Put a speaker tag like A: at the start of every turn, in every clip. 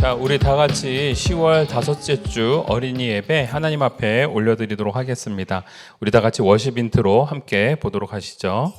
A: 자, 우리 다 같이 10월 다섯째 주 어린이 예배 하나님 앞에 올려드리도록 하겠습니다. 우리 다 같이 워십 인트로 함께 보도록 하시죠.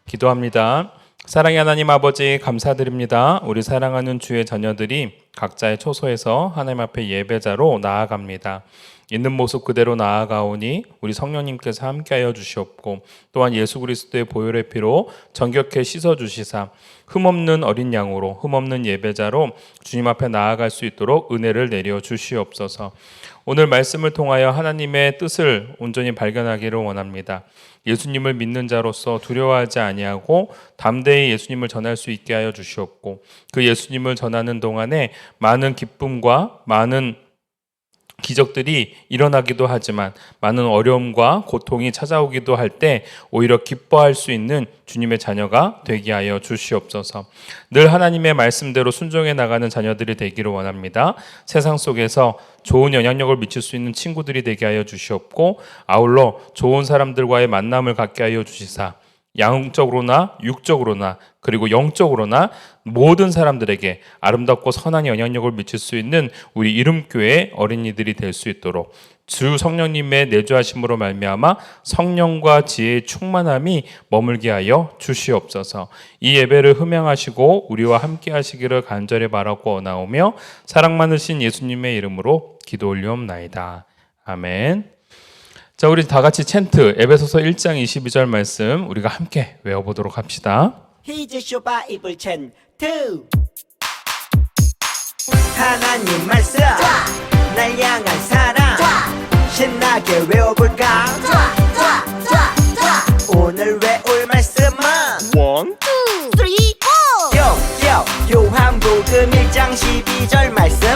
A: 기도합니다. 사랑의 하나님 아버지 감사드립니다. 우리 사랑하는 주의 자녀들이 각자의 처소에서 하나님 앞에 예배자로 나아갑니다. 있는 모습 그대로 나아가오니 우리 성령님께서 함께하여 주시옵고 또한 예수 그리스도의 보혈의 피로 정결케 씻어주시사 흠없는 어린 양으로 흠없는 예배자로 주님 앞에 나아갈 수 있도록 은혜를 내려 주시옵소서. 오늘 말씀을 통하여 하나님의 뜻을 온전히 발견하기를 원합니다. 예수님을 믿는 자로서 두려워하지 아니하고 담대히 예수님을 전할 수 있게 하여 주시옵고 그 예수님을 전하는 동안에 많은 기쁨과 많은 기적들이 일어나기도 하지만 많은 어려움과 고통이 찾아오기도 할 때 오히려 기뻐할 수 있는 주님의 자녀가 되게 하여 주시옵소서. 늘 하나님의 말씀대로 순종해 나가는 자녀들이 되기를 원합니다. 세상 속에서 좋은 영향력을 미칠 수 있는 친구들이 되게 하여 주시옵고 아울러 좋은 사람들과의 만남을 갖게 하여 주시사 양적으로나 육적으로나 그리고 영적으로나 모든 사람들에게 아름답고 선한 영향력을 미칠 수 있는 우리 이름교회 어린이들이 될 수 있도록 주 성령님의 내주하심으로 말미암아 성령과 지혜의 충만함이 머물게 하여 주시옵소서. 이 예배를 흠양하시고 우리와 함께 하시기를 간절히 바라고 나오며 사랑 많으신 예수님의 이름으로 기도 올리옵나이다. 아멘. 자, 우리 다 같이 챈트 에베소서 1장 22절 말씀 우리가 함께 외워보도록 합시다.
B: 히즈쇼 바이블 챈트 하나님 말씀 날 향한 사랑 신나게 외워볼까 오늘 외울 말씀은
C: 1, 2, 3, 4
B: 요한복음 1장 12절 말씀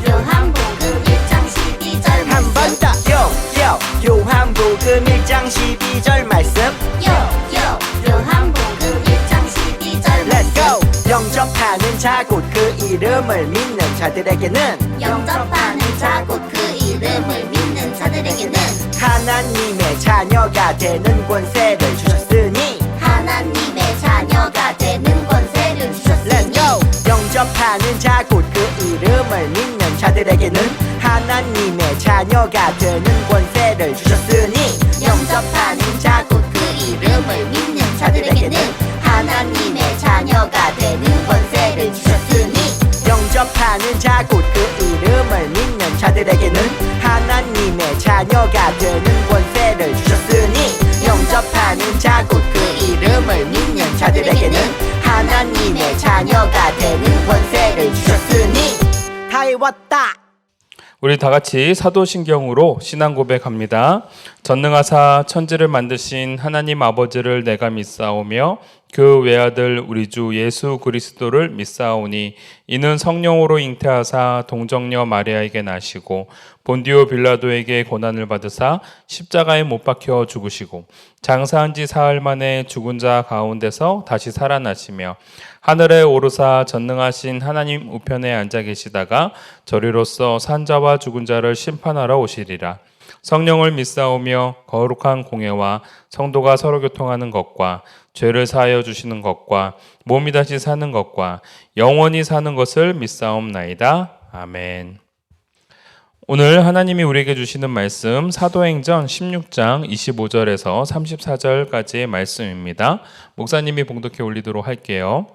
C: 요한복음 1장 12절
B: 한 번 더 요한복음 1장 12절 말씀
C: 요한복음 1장 12절
B: Let's go 영접하는 자 곧 그 이름을 믿는 자들에게는
C: 영접하는 자 곧 그 이름을 믿는 자들에게는
B: 하나님의 자녀가 되는 권세를 주셨으니
C: 하나님의 자녀가 되는 권세를
B: Let's
C: 주셨으니
B: go 영접하는 자 곧 그 이름을 믿는 자들에게는 하나님의 자녀가 되는 권세를 주셨으니
C: 영접하는 자 곧 그 이름을 믿는 자들에게는 하나님의 자녀가 되는 권세를 주셨으니
B: 영접하는 자 곧 그 이름을 믿는 자들에게는 하나님의 자녀가 되는 권세를 주셨으니 영접하는 자 곧 그 이름을 믿는 자들에게는 하나님의 자녀가 되는 권세를 주셨으니 다 외웠다.
A: 우리 다 같이 사도신경으로 신앙 고백합니다. 전능하사 천지를 만드신 하나님 아버지를 내가 믿사오며 그 외아들 우리 주 예수 그리스도를 믿사오니 이는 성령으로 잉태하사 동정녀 마리아에게 나시고 본디오 빌라도에게 고난을 받으사 십자가에 못 박혀 죽으시고 장사한 지 사흘 만에 죽은 자 가운데서 다시 살아나시며 하늘에 오르사 전능하신 하나님 우편에 앉아 계시다가 저리로서 산자와 죽은 자를 심판하러 오시리라. 성령을 믿사오며 거룩한 공예와 성도가 서로 교통하는 것과 죄를 사하여 주시는 것과 몸이 다시 사는 것과 영원히 사는 것을 믿사옵나이다. 아멘. 오늘 하나님이 우리에게 주시는 말씀 사도행전 16장 25절에서 34절까지의 말씀입니다. 목사님이 봉독해 올리도록 할게요.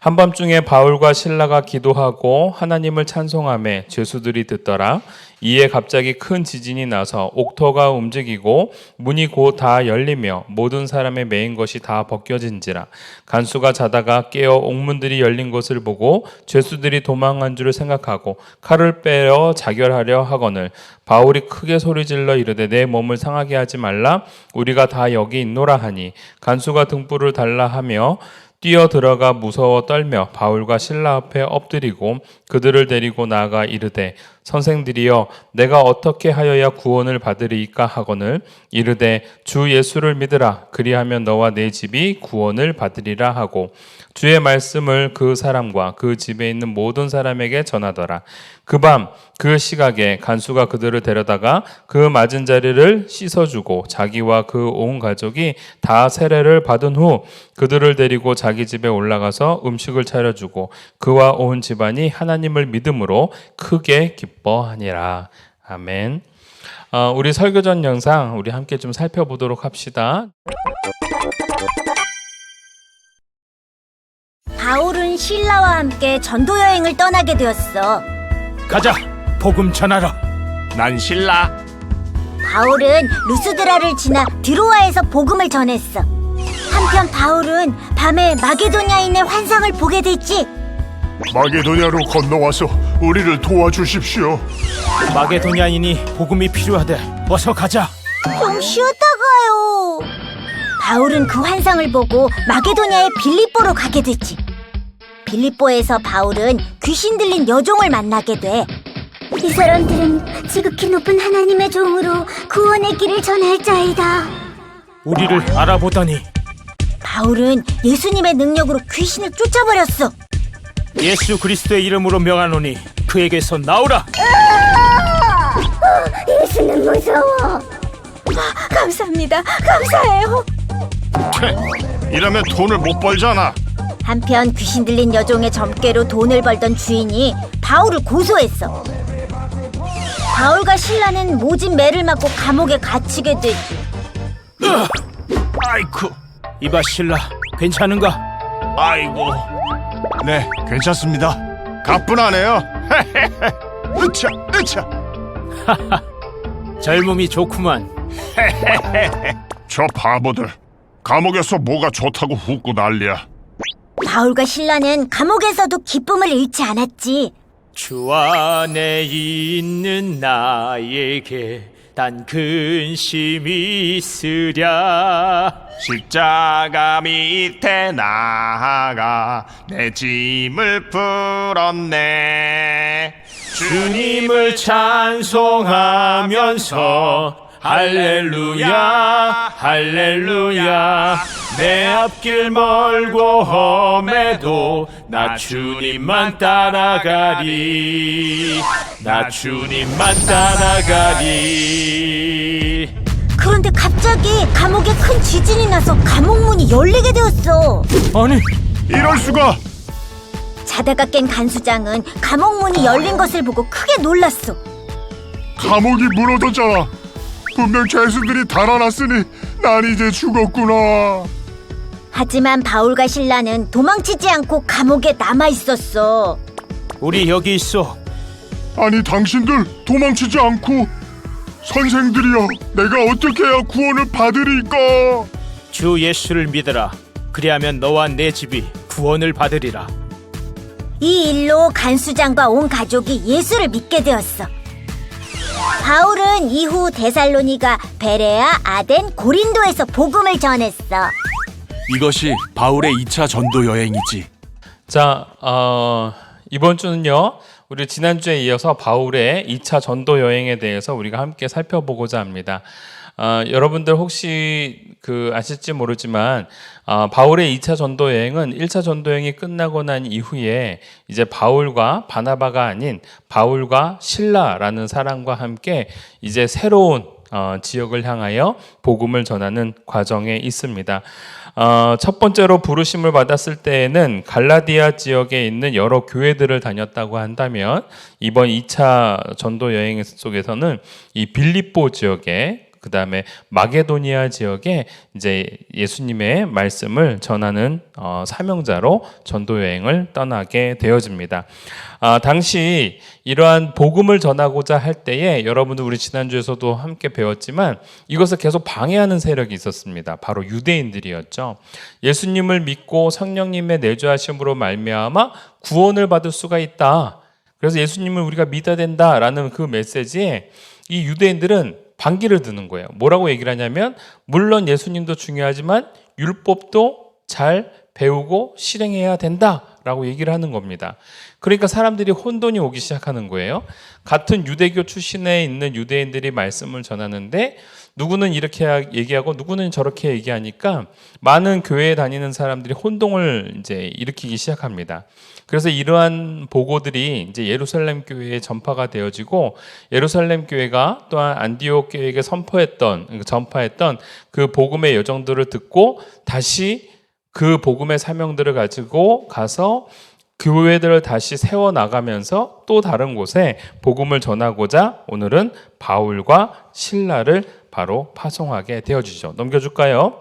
A: 한밤중에 바울과 실라가 기도하고 하나님을 찬송하며 죄수들이 듣더라. 이에 갑자기 큰 지진이 나서 옥토가 움직이고 문이 곧 다 열리며 모든 사람의 매인 것이 다 벗겨진지라. 간수가 자다가 깨어 옥문들이 열린 것을 보고 죄수들이 도망한 줄을 생각하고 칼을 빼어 자결하려 하거늘 바울이 크게 소리질러 이르되 내 몸을 상하게 하지 말라. 우리가 다 여기 있노라 하니 간수가 등불을 달라 하며 뛰어 들어가 무서워 떨며 바울과 실라 앞에 엎드리고 그들을 데리고 나아가 이르되 선생들이여 내가 어떻게 하여야 구원을 받으리이까 하거늘 이르되 주 예수를 믿으라. 그리하면 너와 내 집이 구원을 받으리라 하고 주의 말씀을 그 사람과 그 집에 있는 모든 사람에게 전하더라. 그 밤 그 시각에 간수가 그들을 데려다가 그 맞은 자리를 씻어주고 자기와 그 온 가족이 다 세례를 받은 후 그들을 데리고 자기 집에 올라가서 음식을 차려주고 그와 온 집안이 하나님을 믿음으로 크게 기뻐하니라. 아멘. 우리 설교 전 영상 우리 함께 좀 살펴보도록 합시다.
D: 바울은 실라와 함께 전도 여행을 떠나게 되었어.
E: 가자, 복음 전하러.
F: 난 신라.
D: 바울은 루스드라를 지나 드로아에서 복음을 전했어. 한편 바울은 밤에 마게도냐인의 환상을 보게 됐지.
F: 마게도냐로 건너와서 우리를 도와주십시오.
E: 마게도냐인이 복음이 필요하대. 어서 가자.
D: 좀 쉬었다 가요. 바울은 그 환상을 보고 마게도냐의 빌립보로 가게 됐지. 빌립보에서 바울은 귀신 들린 여종을 만나게 돼. 이 사람들은 지극히 높은 하나님의 종으로 구원의 길을 전할 자이다.
E: 우리를 알아보다니.
D: 바울은 예수님의 능력으로 귀신을 쫓아버렸어.
E: 예수 그리스도의 이름으로 명하노니 그에게서 나오라.
D: 예수는 무서워. 감사합니다. 감사해요.
F: 이러면 돈을 못 벌잖아.
D: 한편 귀신 들린 여종의 점괘로 돈을 벌던 주인이 바울을 고소했어. 바울과 실라는 모진 매를 맞고 감옥에 갇히게 되지.
F: 아이쿠.
E: 이봐 실라, 괜찮은가?
F: 아이고. 네, 괜찮습니다. 가뿐하네요. 으차, 으차.
E: 젊음이 좋구만.
F: 저 바보들. 감옥에서 뭐가 좋다고 훅고 난리야.
D: 바울과 실라는 감옥에서도 기쁨을 잃지 않았지.
E: 주 안에 있는 나에게 단 근심이 있으랴.
F: 십자가 밑에 나아가 내 짐을 풀었네.
E: 주님을 찬송하면서 할렐루야 할렐루야. 내 앞길 멀고 험해도 나 주님만 따라가리. 나 주님만 따라가리.
D: 그런데 갑자기 감옥에 큰 지진이 나서 감옥 문이 열리게 되었어.
E: 아니,
F: 이럴 수가.
D: 자다가 깬 간수장은 감옥 문이 열린 것을 보고 크게 놀랐어.
F: 감옥이 무너졌잖아. 분명 죄수들이 달아났으니 난 이제 죽었구나.
D: 하지만 바울과 실라는 도망치지 않고 감옥에 남아 있었어.
E: 우리 여기 있어.
F: 아니 당신들 도망치지 않고. 선생들이여, 내가 어떻게 해야 구원을 받으리까?
E: 주 예수를 믿으라. 그리하면 너와 내 집이 구원을 받으리라.
D: 이 일로 간수장과 온 가족이 예수를 믿게 되었어. 바울은 이후 데살로니가, 베레아, 아덴, 고린도에서 복음을 전했어.
G: 이것이 바울의 2차 전도 여행이지.
A: 자, 이번 주는요. 우리 지난주에 이어서 바울의 2차 전도 여행에 대해서 우리가 함께 살펴보고자 합니다. 여러분들 혹시 아실지 모르지만 바울의 2차 전도 여행은 1차 전도 여행이 끝나고 난 이후에 이제 바울과 바나바가 아닌 바울과 실라라는 사람과 함께 이제 새로운 지역을 향하여 복음을 전하는 과정에 있습니다. 첫 번째로 부르심을 받았을 때에는 갈라디아 지역에 있는 여러 교회들을 다녔다고 한다면 이번 2차 전도 여행 속에서는 이 빌립보 지역에 그 다음에 마게도니아 지역에 이제 예수님의 말씀을 전하는 사명자로 전도 여행을 떠나게 되어집니다. 당시 이러한 복음을 전하고자 할 때에 여러분들 우리 지난주에서도 함께 배웠지만 이것을 계속 방해하는 세력이 있었습니다. 바로 유대인들이었죠. 예수님을 믿고 성령님의 내주하심으로 말미암아 구원을 받을 수가 있다. 그래서 예수님을 우리가 믿어야 된다라는 그 메시지에 이 유대인들은 반기를 드는 거예요. 뭐라고 얘기를 하냐면 물론 예수님도 중요하지만 율법도 잘 배우고 실행해야 된다라고 얘기를 하는 겁니다. 그러니까 사람들이 혼돈이 오기 시작하는 거예요. 같은 유대교 출신에 있는 유대인들이 말씀을 전하는데 누구는 이렇게 얘기하고 누구는 저렇게 얘기하니까 많은 교회에 다니는 사람들이 혼동을 이제 일으키기 시작합니다. 그래서 이러한 보고들이 이제 예루살렘 교회에 전파가 되어지고 예루살렘 교회가 또한 안디옥 교회에게 전파했던 그 복음의 여정들을 듣고 다시 그 복음의 사명들을 가지고 가서 교회들을 다시 세워나가면서 또 다른 곳에 복음을 전하고자 오늘은 바울과 실라를 바로 파송하게 되어지죠. 넘겨줄까요?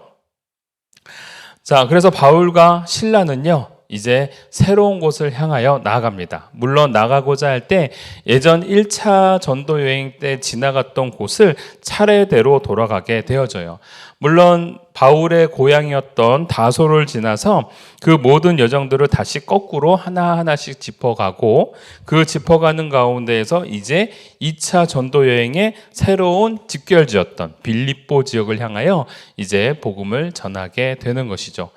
A: 자, 그래서 바울과 실라는요, 이제 새로운 곳을 향하여 나아갑니다. 물론 나가고자 할 때 예전 1차 전도 여행 때 지나갔던 곳을 차례대로 돌아가게 되어져요. 물론 바울의 고향이었던 다소를 지나서 그 모든 여정들을 다시 거꾸로 하나하나씩 짚어가고 그 짚어가는 가운데에서 이제 2차 전도 여행의 새로운 집결지였던 빌립보 지역을 향하여 이제 복음을 전하게 되는 것이죠.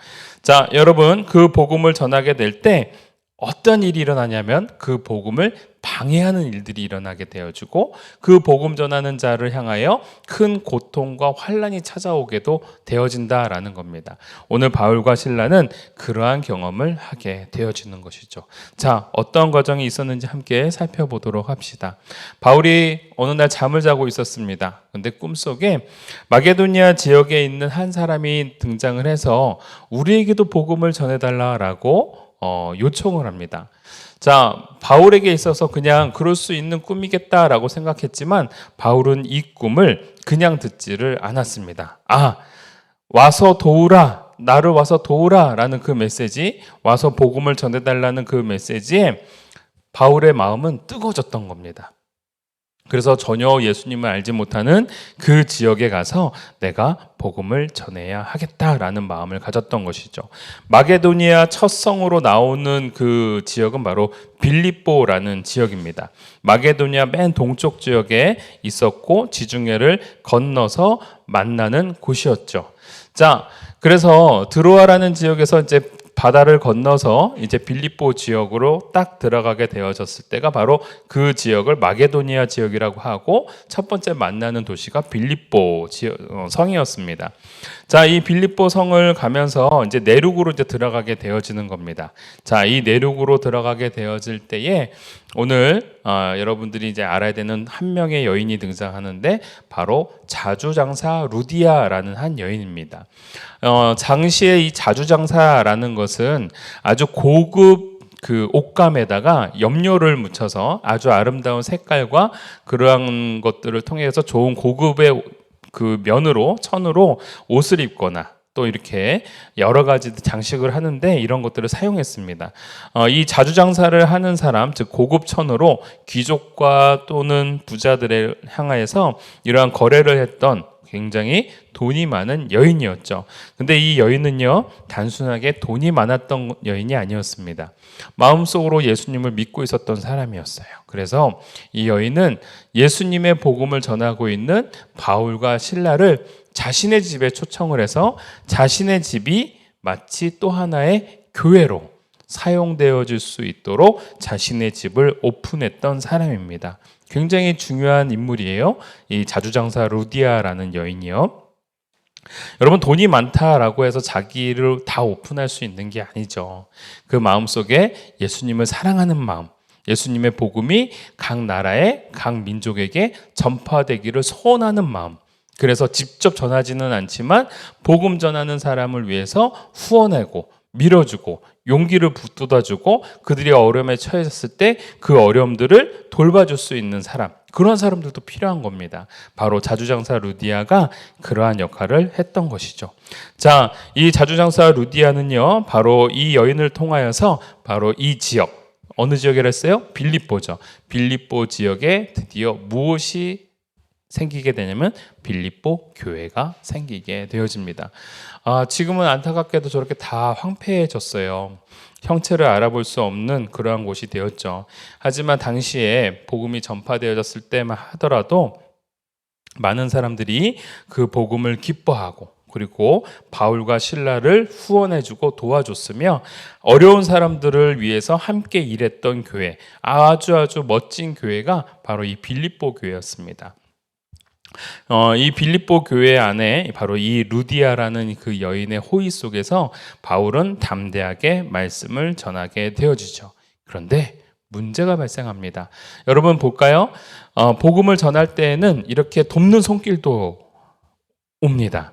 A: 자, 여러분, 그 복음을 전하게 될 때 어떤 일이 일어나냐면 그 복음을 방해하는 일들이 일어나게 되어지고 그 복음 전하는 자를 향하여 큰 고통과 환난이 찾아오게도 되어진다라는 겁니다. 오늘 바울과 실라는 그러한 경험을 하게 되어지는 것이죠. 자, 어떤 과정이 있었는지 함께 살펴보도록 합시다. 바울이 어느 날 잠을 자고 있었습니다. 근데 꿈속에 마게도니아 지역에 있는 한 사람이 등장을 해서 우리에게도 복음을 전해달라라고 요청을 합니다. 자, 바울에게 있어서 그냥 그럴 수 있는 꿈이겠다라고 생각했지만 바울은 이 꿈을 그냥 듣지를 않았습니다. 와서 도우라, 나를 와서 도우라 라는 그 메시지, 와서 복음을 전해달라는 그 메시지에 바울의 마음은 뜨거워졌던 겁니다. 그래서 전혀 예수님을 알지 못하는 그 지역에 가서 내가 복음을 전해야 하겠다라는 마음을 가졌던 것이죠. 마게도니아 첫 성으로 나오는 그 지역은 바로 빌립보라는 지역입니다. 마게도니아 맨 동쪽 지역에 있었고 지중해를 건너서 만나는 곳이었죠. 자, 그래서 드로아라는 지역에서 이제 바다를 건너서 이제 빌립보 지역으로 딱 들어가게 되어졌을 때가 바로 그 지역을 마게도니아 지역이라고 하고 첫 번째 만나는 도시가 빌립보 성이었습니다. 자, 이 빌립보 성을 가면서 이제 내륙으로 이제 들어가게 되어지는 겁니다. 자, 이 내륙으로 들어가게 되어질 때에 오늘 여러분들이 이제 알아야 되는 한 명의 여인이 등장하는데 바로 자주장사 루디아라는 한 여인입니다. 당시에 이 자주장사라는 것은 아주 고급 그 옷감에다가 염료를 묻혀서 아주 아름다운 색깔과 그러한 것들을 통해서 좋은 고급의 그 천으로 옷을 입거나 또 이렇게 여러 가지 장식을 하는데 이런 것들을 사용했습니다. 이 자주장사를 하는 사람, 즉 고급 천으로 귀족과 또는 부자들을 향하여서 이러한 거래를 했던 굉장히 돈이 많은 여인이었죠. 근데 이 여인은요, 단순하게 돈이 많았던 여인이 아니었습니다. 마음속으로 예수님을 믿고 있었던 사람이었어요. 그래서 이 여인은 예수님의 복음을 전하고 있는 바울과 실라를 자신의 집에 초청을 해서 자신의 집이 마치 또 하나의 교회로 사용되어질 수 있도록 자신의 집을 오픈했던 사람입니다. 굉장히 중요한 인물이에요. 이 자주장사 루디아라는 여인이요. 여러분, 돈이 많다라고 해서 자기를 다 오픈할 수 있는 게 아니죠. 그 마음속에 예수님을 사랑하는 마음, 예수님의 복음이 각 나라의 각 민족에게 전파되기를 소원하는 마음, 그래서 직접 전하지는 않지만 복음 전하는 사람을 위해서 후원하고 밀어주고 용기를 북돋아주고 그들이 어려움에 처해졌을 때 그 어려움들을 돌봐줄 수 있는 사람, 그런 사람들도 필요한 겁니다. 바로 자주장사 루디아가 그러한 역할을 했던 것이죠. 자, 이 자주장사 루디아는요, 바로 이 여인을 통하여서 바로 이 지역, 어느 지역이라 했어요? 빌립보죠. 빌립보 지역에 드디어 무엇이 생기게 되냐면 빌립보 교회가 생기게 되어집니다. 지금은 안타깝게도 저렇게 다 황폐해졌어요. 형체를 알아볼 수 없는 그러한 곳이 되었죠. 하지만 당시에 복음이 전파되어졌을 때만 하더라도 많은 사람들이 그 복음을 기뻐하고 그리고 바울과 실라를 후원해주고 도와줬으며 어려운 사람들을 위해서 함께 일했던 교회, 아주 멋진 교회가 바로 이 빌립보 교회였습니다. 이 빌립보 교회 안에 바로 이 루디아라는 그 여인의 호의 속에서 바울은 담대하게 말씀을 전하게 되어지죠. 그런데 문제가 발생합니다. 여러분 볼까요? 복음을 전할 때에는 이렇게 돕는 손길도 옵니다.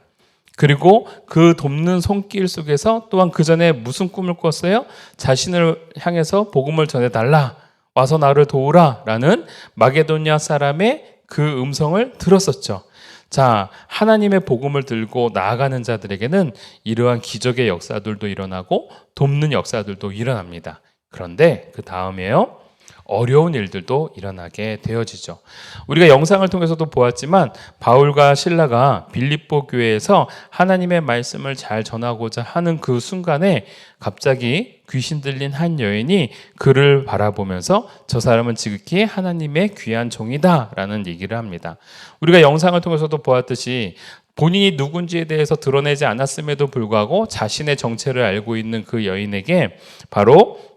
A: 그리고 그 돕는 손길 속에서 또한 그 전에 무슨 꿈을 꿨어요? 자신을 향해서 복음을 전해달라, 와서 나를 도우라 라는 마게도냐 사람의 그 음성을 들었었죠. 자, 하나님의 복음을 들고 나아가는 자들에게는 이러한 기적의 역사들도 일어나고 돕는 역사들도 일어납니다. 그런데 그 다음에요, 어려운 일들도 일어나게 되어지죠. 우리가 영상을 통해서도 보았지만 바울과 실라가 빌립보 교회에서 하나님의 말씀을 잘 전하고자 하는 그 순간에 갑자기 귀신 들린 한 여인이 그를 바라보면서 저 사람은 지극히 하나님의 귀한 종이다 라는 얘기를 합니다. 우리가 영상을 통해서도 보았듯이 본인이 누군지에 대해서 드러내지 않았음에도 불구하고 자신의 정체를 알고 있는 그 여인에게 바로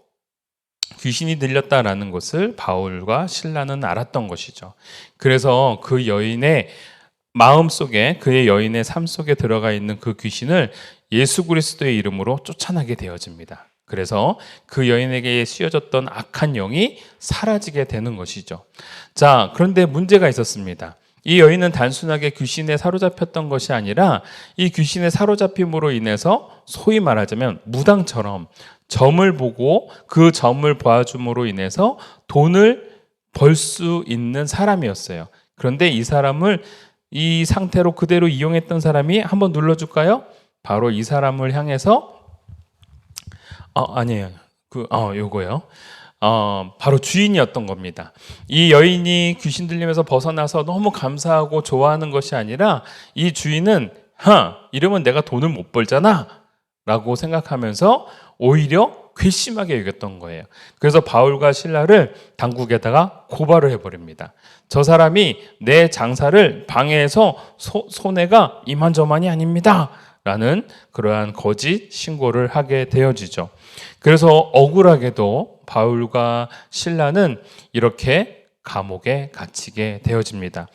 A: 귀신이 들렸다라는 것을 바울과 실라는 알았던 것이죠. 그래서 그 여인의 마음 속에, 그의 여인의 삶 속에 들어가 있는 그 귀신을 예수 그리스도의 이름으로 쫓아나게 되어집니다. 그래서 그 여인에게 씌워졌던 악한 영이 사라지게 되는 것이죠. 자, 그런데 문제가 있었습니다. 이 여인은 단순하게 귀신에 사로잡혔던 것이 아니라 이 귀신의 사로잡힘으로 인해서 소위 말하자면 무당처럼 점을 보고 그 점을 보아줌으로 인해서 돈을 벌 수 있는 사람이었어요. 그런데 이 사람을 이 상태로 그대로 이용했던 사람이 한번 눌러줄까요? 바로 이 사람을 향해서 아니에요. 요거요. 바로 주인이었던 겁니다. 이 여인이 귀신 들림에서 벗어나서 너무 감사하고 좋아하는 것이 아니라 이 주인은 이러면 내가 돈을 못 벌잖아 라고 생각하면서 오히려 괘씸하게 여겼던 거예요. 그래서 바울과 실라를 당국에다가 고발을 해버립니다. 저 사람이 내 장사를 방해해서 손해가 이만저만이 아닙니다 라는 그러한 거짓 신고를 하게 되어지죠. 그래서 억울하게도 바울과 실라는 이렇게 감옥에 갇히게 되어집니다.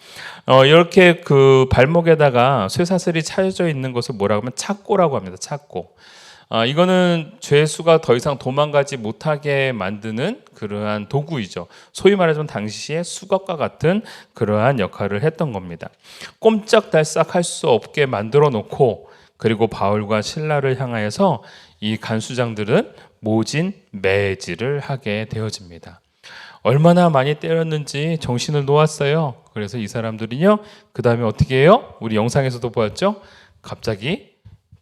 A: 이렇게 그 발목에다가 쇠사슬이 차여져 있는 것을 뭐라고 하면 착고라고 합니다. 착고. 이거는 죄수가 더 이상 도망가지 못하게 만드는 그러한 도구이죠. 소위 말하자면 당시에 수갑과 같은 그러한 역할을 했던 겁니다. 꼼짝달싹 할 수 없게 만들어 놓고 그리고 바울과 실라를 향하여서 이 간수장들은 모진 매질을 하게 되어집니다. 얼마나 많이 때렸는지 정신을 놓았어요. 그래서 이 사람들은요, 그 다음에 어떻게 해요? 우리 영상에서도 보았죠? 갑자기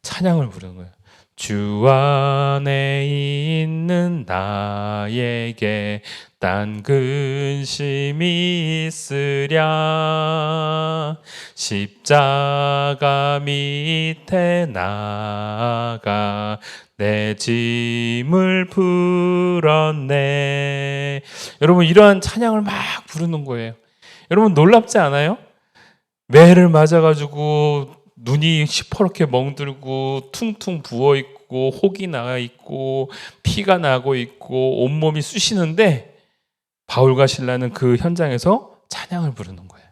A: 찬양을 부르는 거예요. 주 안에 있는 나에게 딴 근심이 있으랴 십자가 밑에 나가 내 짐을 풀었네. 여러분 이러한 찬양을 막 부르는 거예요. 여러분 놀랍지 않아요? 매를 맞아가지고 눈이 시퍼렇게 멍들고 퉁퉁 부어있고 혹이 나있고 피가 나고 있고 온몸이 쑤시는데 바울과 실라는 그 현장에서 찬양을 부르는 거예요.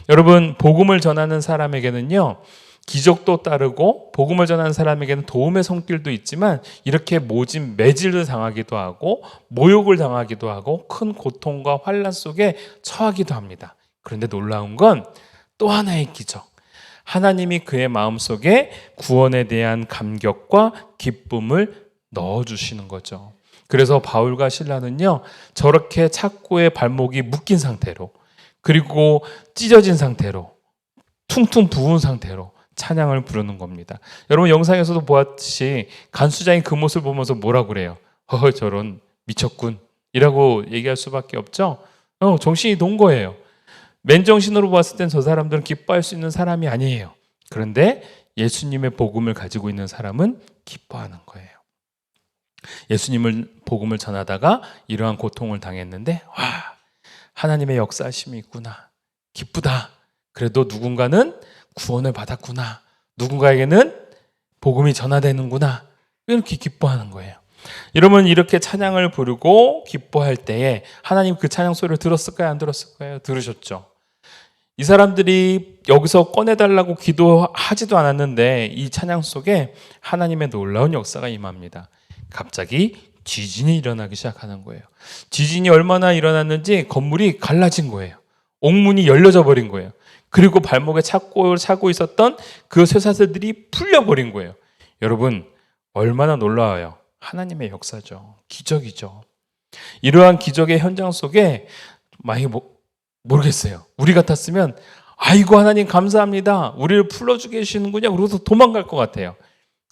A: 여러분 복음을 전하는 사람에게는요 기적도 따르고 복음을 전하는 사람에게는 도움의 손길도 있지만 이렇게 모진 매질을 당하기도 하고 모욕을 당하기도 하고 큰 고통과 환난 속에 처하기도 합니다. 그런데 놀라운 건 또 하나의 기적, 하나님이 그의 마음속에 구원에 대한 감격과 기쁨을 넣어주시는 거죠. 그래서 바울과 실라는요 저렇게 착고의 발목이 묶인 상태로 그리고 찢어진 상태로 퉁퉁 부은 상태로 찬양을 부르는 겁니다. 여러분 영상에서도 보았듯이 간수장이 그 모습을 보면서 뭐라고 그래요? 저런 미쳤군 이라고 얘기할 수밖에 없죠. 정신이 돈 거예요. 맨정신으로 봤을 땐 저 사람들은 기뻐할 수 있는 사람이 아니에요. 그런데 예수님의 복음을 가지고 있는 사람은 기뻐하는 거예요. 예수님을 복음을 전하다가 이러한 고통을 당했는데 와, 하나님의 역사하심이 있구나. 기쁘다. 그래도 누군가는 구원을 받았구나. 누군가에게는 복음이 전화되는구나. 이렇게 기뻐하는 거예요. 여러분 이렇게 찬양을 부르고 기뻐할 때에 하나님 그 찬양 소리를 들었을까요? 안 들었을까요? 들으셨죠? 이 사람들이 여기서 꺼내달라고 기도하지도 않았는데 이 찬양 속에 하나님의 놀라운 역사가 임합니다. 갑자기 지진이 일어나기 시작하는 거예요. 지진이 얼마나 일어났는지 건물이 갈라진 거예요. 옥문이 열려져 버린 거예요. 그리고 발목에 차고 있었던 그 쇠사슬들이 풀려버린 거예요. 여러분 얼마나 놀라워요. 하나님의 역사죠. 기적이죠. 이러한 기적의 현장 속에 많이 모르겠어요. 우리 같았으면 아이고 하나님 감사합니다. 우리를 풀어주게 계시는군요. 그러고서 도망갈 것 같아요.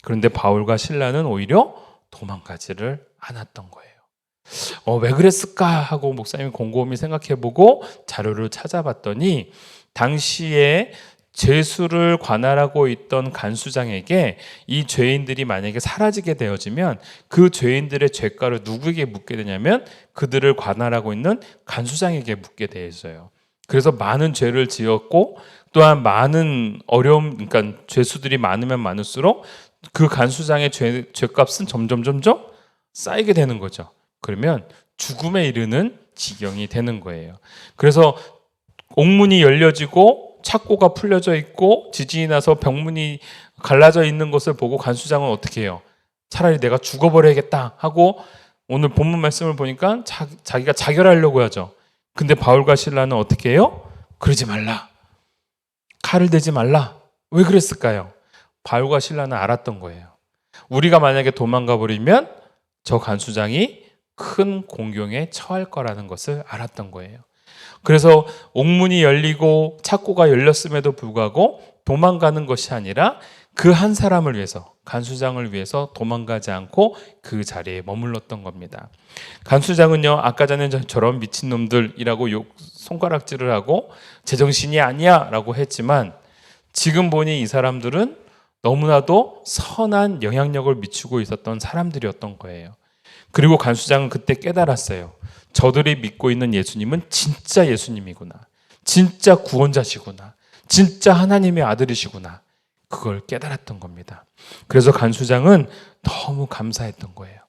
A: 그런데 바울과 실라는 오히려 도망가지를 않았던 거예요. 왜 그랬을까 하고 목사님이 곰곰이 생각해보고 자료를 찾아봤더니 당시에 죄수를 관할하고 있던 간수장에게 이 죄인들이 만약에 사라지게 되어지면 그 죄인들의 죄가를 누구에게 묻게 되냐면 그들을 관할하고 있는 간수장에게 묻게 되어 있어요. 그래서 많은 죄를 지었고 또한 많은 어려움, 그러니까 죄수들이 많으면 많을수록 그 간수장의 죄값은 점점 쌓이게 되는 거죠. 그러면 죽음에 이르는 지경이 되는 거예요. 그래서 옥문이 열려지고 착고가 풀려져 있고 지진이 나서 병문이 갈라져 있는 것을 보고 간수장은 어떻게 해요? 차라리 내가 죽어버려야겠다 하고 오늘 본문 말씀을 보니까 자기가 자결하려고 하죠. 근데 바울과 실라는 어떻게 해요? 그러지 말라. 칼을 대지 말라. 왜 그랬을까요? 바울과 실라는 알았던 거예요. 우리가 만약에 도망가 버리면 저 간수장이 큰 공경에 처할 거라는 것을 알았던 거예요. 그래서 옥문이 열리고 착고가 열렸음에도 불구하고 도망가는 것이 아니라 그 한 사람을 위해서, 간수장을 위해서 도망가지 않고 그 자리에 머물렀던 겁니다. 간수장은요, 아까 전에 저런 미친놈들이라고 손가락질을 하고 제정신이 아니야 라고 했지만 지금 보니 이 사람들은 너무나도 선한 영향력을 미치고 있었던 사람들이었던 거예요. 그리고 간수장은 그때 깨달았어요. 저들이 믿고 있는 예수님은 진짜 예수님이구나. 진짜 구원자시구나. 진짜 하나님의 아들이시구나. 그걸 깨달았던 겁니다. 그래서 간수장은 너무 감사했던 거예요.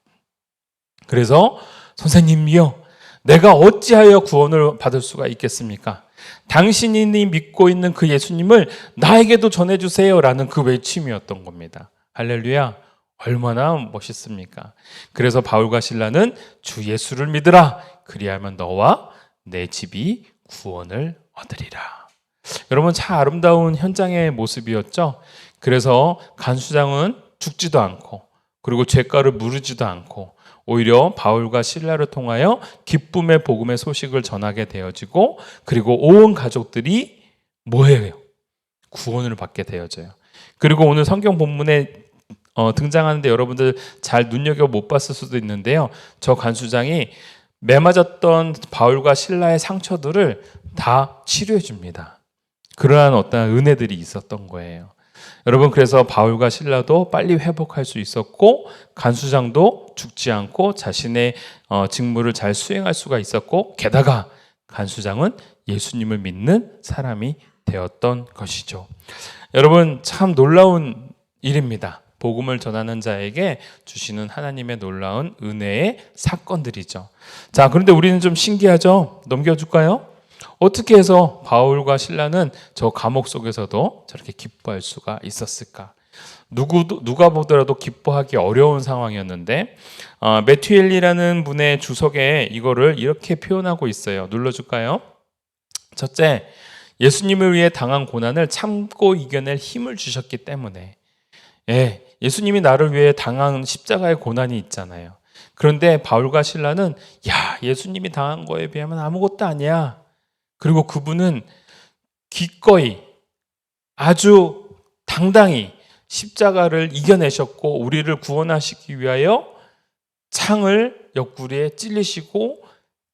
A: 그래서 선생님이요, 내가 어찌하여 구원을 받을 수가 있겠습니까? 당신이 믿고 있는 그 예수님을 나에게도 전해주세요 라는 그 외침이었던 겁니다. 할렐루야. 얼마나 멋있습니까? 그래서 바울과 실라는 주 예수를 믿으라. 그리하면 너와 내 집이 구원을 얻으리라. 여러분 참 아름다운 현장의 모습이었죠. 그래서 간수장은 죽지도 않고 그리고 죄가를 물으지도 않고 오히려 바울과 실라를 통하여 기쁨의 복음의 소식을 전하게 되어지고 그리고 온 가족들이 뭐예요? 구원을 받게 되어져요. 그리고 오늘 성경 본문에 등장하는데 여러분들 잘 눈여겨 못 봤을 수도 있는데요. 저 간수장이 매맞았던 바울과 실라의 상처들을 다 치료해 줍니다. 그러한 어떤 은혜들이 있었던 거예요. 여러분 그래서 바울과 실라도 빨리 회복할 수 있었고 간수장도 죽지 않고 자신의 직무를 잘 수행할 수가 있었고 게다가 간수장은 예수님을 믿는 사람이 되었던 것이죠. 여러분 참 놀라운 일입니다. 복음을 전하는 자에게 주시는 하나님의 놀라운 은혜의 사건들이죠. 자, 그런데 우리는 좀 신기하죠? 넘겨줄까요? 어떻게 해서 바울과 실라는 저 감옥 속에서도 저렇게 기뻐할 수가 있었을까? 누가 보더라도 기뻐하기 어려운 상황이었는데 매튜엘리라는 분의 주석에 이거를 이렇게 표현하고 있어요. 눌러줄까요? 첫째, 예수님을 위해 당한 고난을 참고 이겨낼 힘을 주셨기 때문에 예수님이 나를 위해 당한 십자가의 고난이 있잖아요. 그런데 바울과 실라는 예수님이 당한 거에 비하면 아무것도 아니야. 그리고 그분은 기꺼이 아주 당당히 십자가를 이겨내셨고 우리를 구원하시기 위하여 창을 옆구리에 찔리시고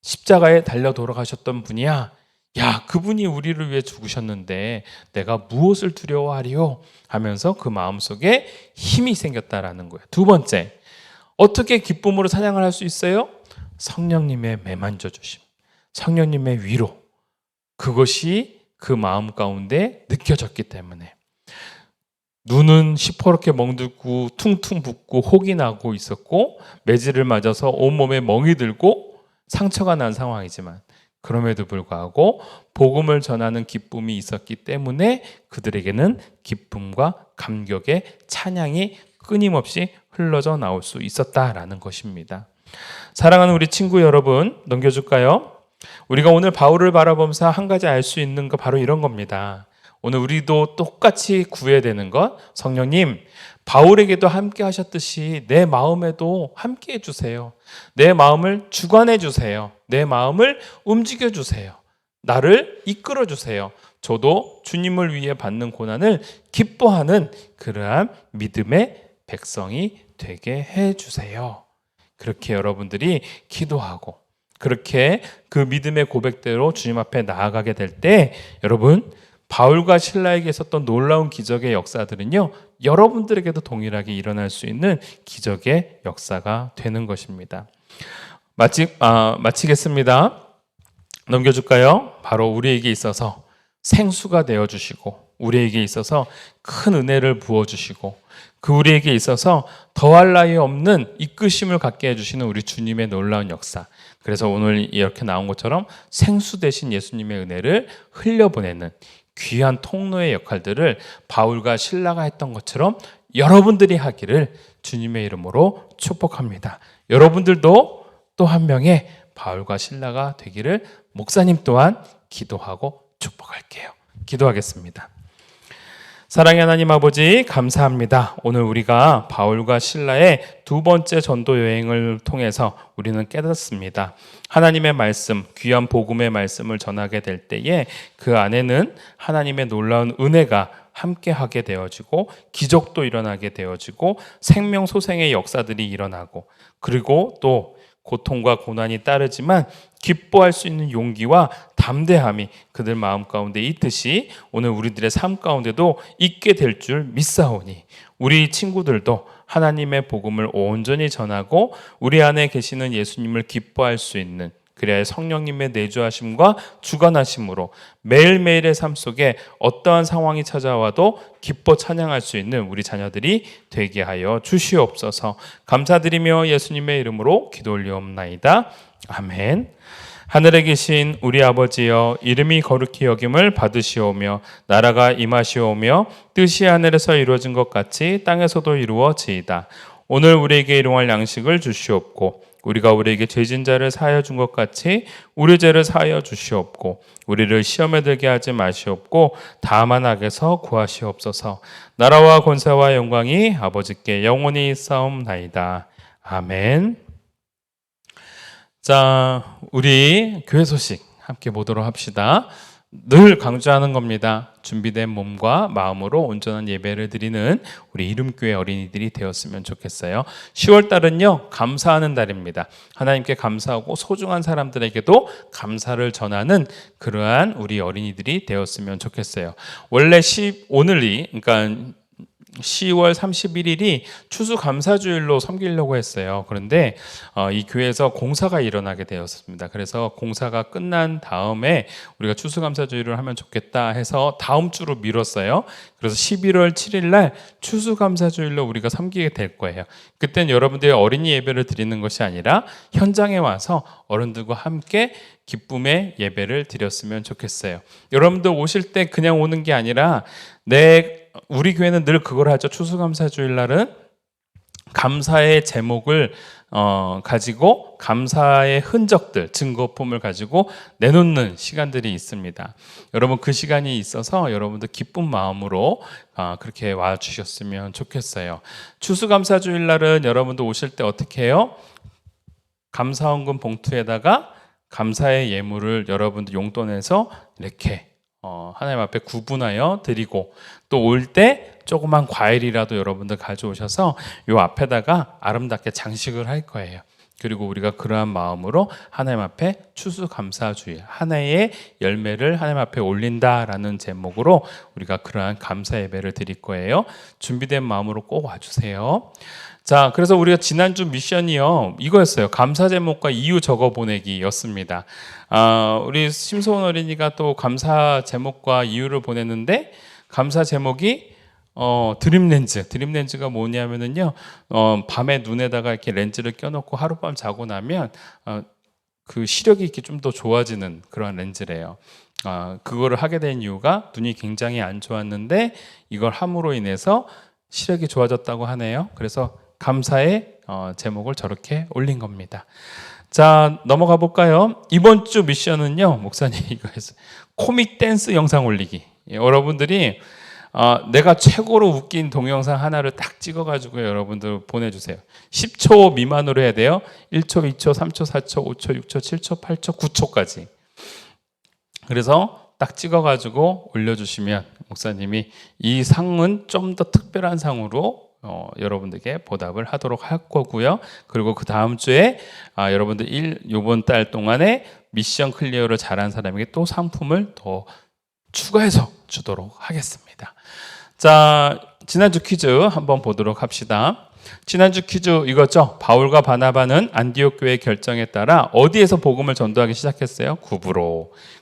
A: 십자가에 달려 돌아가셨던 분이야. 야, 그분이 우리를 위해 죽으셨는데 내가 무엇을 두려워하리요? 하면서 그 마음속에 힘이 생겼다라는 거예요. 두 번째, 어떻게 기쁨으로 찬양을 할 수 있어요? 성령님의 매만져 주심, 성령님의 위로, 그것이 그 마음 가운데 느껴졌기 때문에. 눈은 시퍼렇게 멍들고 퉁퉁 붓고 혹이 나고 있었고 매질을 맞아서 온몸에 멍이 들고 상처가 난 상황이지만 그럼에도 불구하고 복음을 전하는 기쁨이 있었기 때문에 그들에게는 기쁨과 감격의 찬양이 끊임없이 흘러져 나올 수 있었다라는 것입니다. 사랑하는 우리 친구 여러분, 넘겨줄까요? 우리가 오늘 바울을 바라보면서 한 가지 알 수 있는 거 바로 이런 겁니다. 오늘 우리도 똑같이 구해야 되는 것, 성령님, 바울에게도 함께 하셨듯이 내 마음에도 함께 해주세요. 내 마음을 주관해 주세요. 내 마음을 움직여 주세요. 나를 이끌어 주세요. 저도 주님을 위해 받는 고난을 기뻐하는 그러한 믿음의 백성이 되게 해 주세요. 그렇게 여러분들이 기도하고 그렇게 그 믿음의 고백대로 주님 앞에 나아가게 될 때 여러분, 바울과 실라에게 있었던 놀라운 기적의 역사들은요, 여러분들에게도 동일하게 일어날 수 있는 기적의 역사가 되는 것입니다. 마치겠습니다. 넘겨줄까요? 바로 우리에게 있어서 생수가 되어주시고 우리에게 있어서 큰 은혜를 부어주시고 그 우리에게 있어서 더할 나위 없는 이끄심을 갖게 해주시는 우리 주님의 놀라운 역사. 그래서 오늘 이렇게 나온 것처럼 생수 대신 예수님의 은혜를 흘려보내는 귀한 통로의 역할들을 바울과 실라가 했던 것처럼 여러분들이 하기를 주님의 이름으로 축복합니다. 여러분들도 또 한 명의 바울과 실라가 되기를 목사님 또한 기도하고 축복할게요. 기도하겠습니다. 사랑의 하나님 아버지, 감사합니다. 오늘 우리가 바울과 실라의 두 번째 전도 여행을 통해서 우리는 깨닫습니다. 하나님의 말씀, 귀한 복음의 말씀을 전하게 될 때에 그 안에는 하나님의 놀라운 은혜가 함께하게 되어지고 기적도 일어나게 되어지고 생명소생의 역사들이 일어나고 그리고 또 고통과 고난이 따르지만 기뻐할 수 있는 용기와 담대함이 그들 마음 가운데 있듯이 오늘 우리들의 삶 가운데도 있게 될 줄 믿사오니 우리 친구들도 하나님의 복음을 온전히 전하고 우리 안에 계시는 예수님을 기뻐할 수 있는, 그래야 성령님의 내주하심과 주관하심으로 매일매일의 삶 속에 어떠한 상황이 찾아와도 기뻐 찬양할 수 있는 우리 자녀들이 되게 하여 주시옵소서. 감사드리며 예수님의 이름으로 기도 올리옵나이다. 아멘. 하늘에 계신 우리 아버지여, 이름이 거룩히 여김을 받으시오며 나라가 임하시오며 뜻이 하늘에서 이루어진 것 같이 땅에서도 이루어지이다. 오늘 우리에게 일용할 양식을 주시옵고 우리가 우리에게 죄진 자를 사하여 준 것 같이 우리 죄를 사하여 주시옵고 우리를 시험에 들게 하지 마시옵고 다만 악에서 구하시옵소서. 나라와 권세와 영광이 아버지께 영원히 있사옵나이다. 아멘. 자, 우리 교회 소식 함께 보도록 합시다. 늘 강조하는 겁니다. 준비된 몸과 마음으로 온전한 예배를 드리는 우리 이름교회 어린이들이 되었으면 좋겠어요. 10월 달은요, 감사하는 달입니다. 하나님께 감사하고 소중한 사람들에게도 감사를 전하는 그러한 우리 어린이들이 되었으면 좋겠어요. 원래 오늘이, 그러니까 10월 31일이 추수감사주일로 섬기려고 했어요. 그런데 이 교회에서 공사가 일어나게 되었습니다. 그래서 공사가 끝난 다음에 우리가 추수감사주일을 하면 좋겠다 해서 다음 주로 미뤘어요. 그래서 11월 7일 날 추수감사주일로 우리가 섬기게 될 거예요. 그때는 여러분들이 어린이 예배를 드리는 것이 아니라 현장에 와서 어른들과 함께 기쁨의 예배를 드렸으면 좋겠어요. 여러분들 오실 때 그냥 오는 게 아니라 우리 교회는 늘 그걸 하죠. 추수감사주일 날은 감사의 제목을 가지고 감사의 흔적들, 증거품을 가지고 내놓는 시간들이 있습니다. 여러분 그 시간이 있어서 여러분들 기쁜 마음으로 그렇게 와주셨으면 좋겠어요. 추수감사주일 날은 여러분들 오실 때 어떻게 해요? 감사원금 봉투에다가 감사의 예물을 여러분들 용돈에서 이렇게 하나님 앞에 구분하여 드리고, 또 올 때 조그만 과일이라도 여러분들 가져오셔서 요 앞에다가 아름답게 장식을 할 거예요. 그리고 우리가 그러한 마음으로 하나님 앞에 추수감사주일, 한 해의 열매를 하나님 앞에 올린다라는 제목으로 우리가 그러한 감사 예배를 드릴 거예요. 준비된 마음으로 꼭 와주세요. 자, 그래서 우리가 지난주 미션이요, 이거였어요. 감사 제목과 이유 적어 보내기였습니다. 우리 심소원 어린이가 또 감사 제목과 이유를 보냈는데, 감사 제목이 드림렌즈가 뭐냐면은요, 밤에 눈에다가 이렇게 렌즈를 껴놓고 하룻밤 자고 나면 그 시력이 이렇게 좀 더 좋아지는 그런 렌즈래요. 그거를 하게 된 이유가 눈이 굉장히 안 좋았는데 이걸 함으로 인해서 시력이 좋아졌다고 하네요. 그래서 감사의 제목을 저렇게 올린 겁니다. 자, 넘어가 볼까요? 이번 주 미션은요, 목사님 이거였어요. 코믹 댄스 영상 올리기. 여러분들이 내가 최고로 웃긴 동영상 하나를 딱 찍어가지고 여러분들 보내주세요. 10초 미만으로 해야 돼요. 1초, 2초, 3초, 4초, 5초, 6초, 7초, 8초, 9초까지. 그래서 딱 찍어가지고 올려주시면 목사님이 이 상은 좀 더 특별한 상으로 여러분들께 보답을 하도록 할 거고요. 그리고 그 다음 주에 여러분들 이번 달 동안에 미션 클리어를 잘한 사람에게 또 상품을 더 추가해서 주도록 하겠습니다. 자, 지난주 퀴즈 한번 보도록 합시다. 지난주 퀴즈 이거죠. 바울과 바나바는 안디옥 교회의 결정에 따라 어디에서 복음을 전도하기 시작했어요?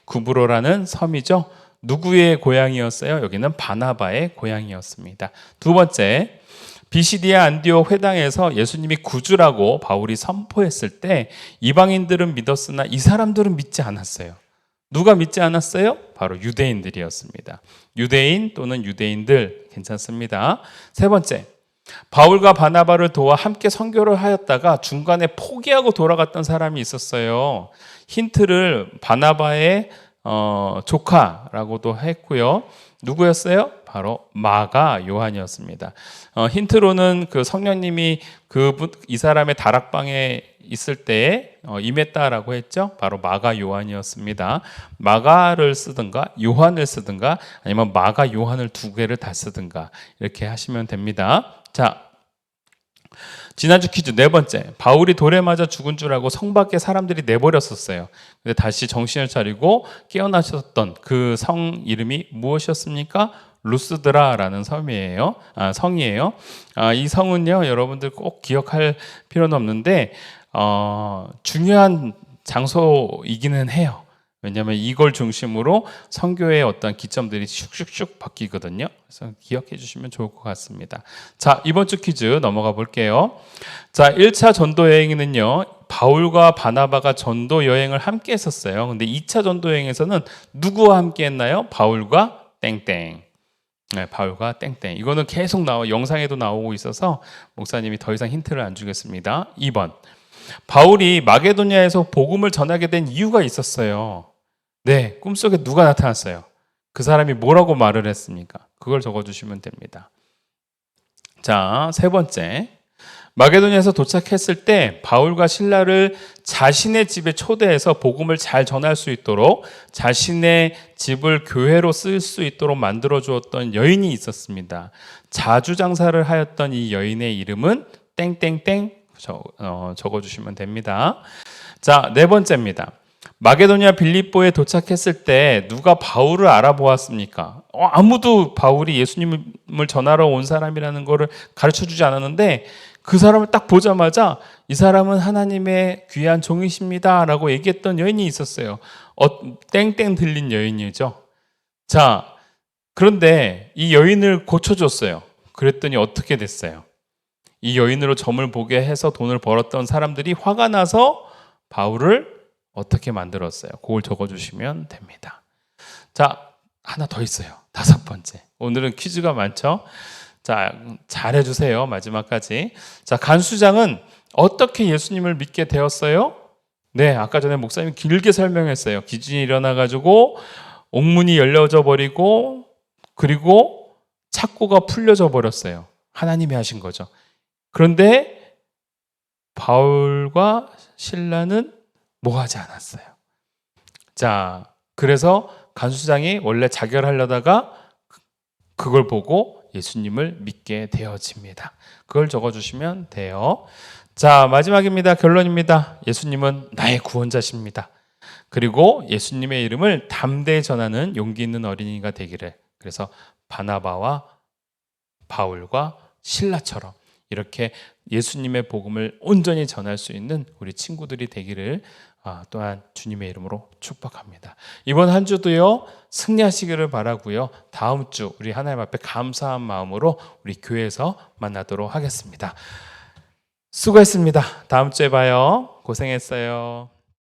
A: 구브로라는 섬이죠. 누구의 고향이었어요? 여기는 바나바의 고향이었습니다. 두 번째, 비시디아 안디옥 회당에서 예수님이 구주라고 바울이 선포했을 때 이방인들은 믿었으나 이 사람들은 믿지 않았어요. 누가 믿지 않았어요? 바로 유대인들이었습니다. 유대인 또는 유대인들 괜찮습니다. 세 번째, 바울과 바나바를 도와 함께 선교를 하였다가 중간에 포기하고 돌아갔던 사람이 있었어요. 힌트를 바나바의 조카라고도 했고요. 누구였어요? 바로 마가 요한이었습니다. 힌트로는 그 성령님이 이 사람의 다락방에 있을 때에 임했다라고 했죠. 바로 마가 요한이었습니다. 마가를 쓰든가 요한을 쓰든가 아니면 마가 요한을 두 개를 다 쓰든가 이렇게 하시면 됩니다. 자, 지난주 퀴즈 네 번째, 바울이 돌에 맞아 죽은 줄 알고 성 밖에 사람들이 내버렸었어요. 근데 다시 정신을 차리고 깨어나셨던 그 성 이름이 무엇이었습니까? 루스드라라는 성이에요. 이 성은요, 여러분들 꼭 기억할 필요는 없는데 중요한 장소이기는 해요. 왜냐하면 이걸 중심으로 선교의 어떤 기점들이 슉슉슉 바뀌거든요. 그래서 기억해 주시면 좋을 것 같습니다. 자, 이번 주 퀴즈 넘어가 볼게요. 자, 1차 전도 여행에는요, 바울과 바나바가 전도 여행을 함께 했었어요. 근데 2차 전도 여행에서는 누구와 함께 했나요? 바울과 땡땡. 네, 바울과 땡땡. 이거는 계속 영상에도 나오고 있어서 목사님이 더 이상 힌트를 안 주겠습니다. 2번. 바울이 마게도냐에서 복음을 전하게 된 이유가 있었어요. 네, 꿈속에 누가 나타났어요? 그 사람이 뭐라고 말을 했습니까? 그걸 적어주시면 됩니다. 자, 세 번째. 마게도냐에서 도착했을 때 바울과 실라를 자신의 집에 초대해서 복음을 잘 전할 수 있도록 자신의 집을 교회로 쓸 수 있도록 만들어 주었던 여인이 있었습니다. 자주 장사를 하였던 이 여인의 이름은 땡땡땡 적어주시면 됩니다. 자, 네 번째입니다. 마게도냐 빌립보에 도착했을 때 누가 바울을 알아보았습니까? 아무도 바울이 예수님을 전하러 온 사람이라는 것을 가르쳐주지 않았는데 그 사람을 딱 보자마자 이 사람은 하나님의 귀한 종이십니다 라고 얘기했던 여인이 있었어요. 땡땡 들린 여인이죠. 자, 그런데 이 여인을 고쳐줬어요. 그랬더니 어떻게 됐어요? 이 여인으로 점을 보게 해서 돈을 벌었던 사람들이 화가 나서 바울을 어떻게 만들었어요? 그걸 적어주시면 됩니다. 자, 하나 더 있어요. 다섯 번째. 오늘은 퀴즈가 많죠? 자, 잘해주세요. 마지막까지. 자, 간수장은 어떻게 예수님을 믿게 되었어요? 네, 아까 전에 목사님이 길게 설명했어요. 기준이 일어나가지고 옥문이 열려져 버리고 그리고 착고가 풀려져 버렸어요. 하나님이 하신 거죠. 그런데 바울과 실라는 뭐 하지 않았어요? 자, 그래서 간수장이 원래 자결하려다가 그걸 보고 예수님을 믿게 되어집니다. 그걸 적어주시면 돼요. 자, 마지막입니다. 결론입니다. 예수님은 나의 구원자십니다. 그리고 예수님의 이름을 담대히 전하는 용기 있는 어린이가 되기를. 그래서 바나바와 바울과 실라처럼 이렇게 예수님의 복음을 온전히 전할 수 있는 우리 친구들이 되기를 또한 주님의 이름으로 축복합니다. 이번 한 주도요 승리하시기를 바라고요. 다음 주 우리 하나님 앞에 감사한 마음으로 우리 교회에서 만나도록 하겠습니다. 수고했습니다. 다음 주에 봐요. 고생했어요.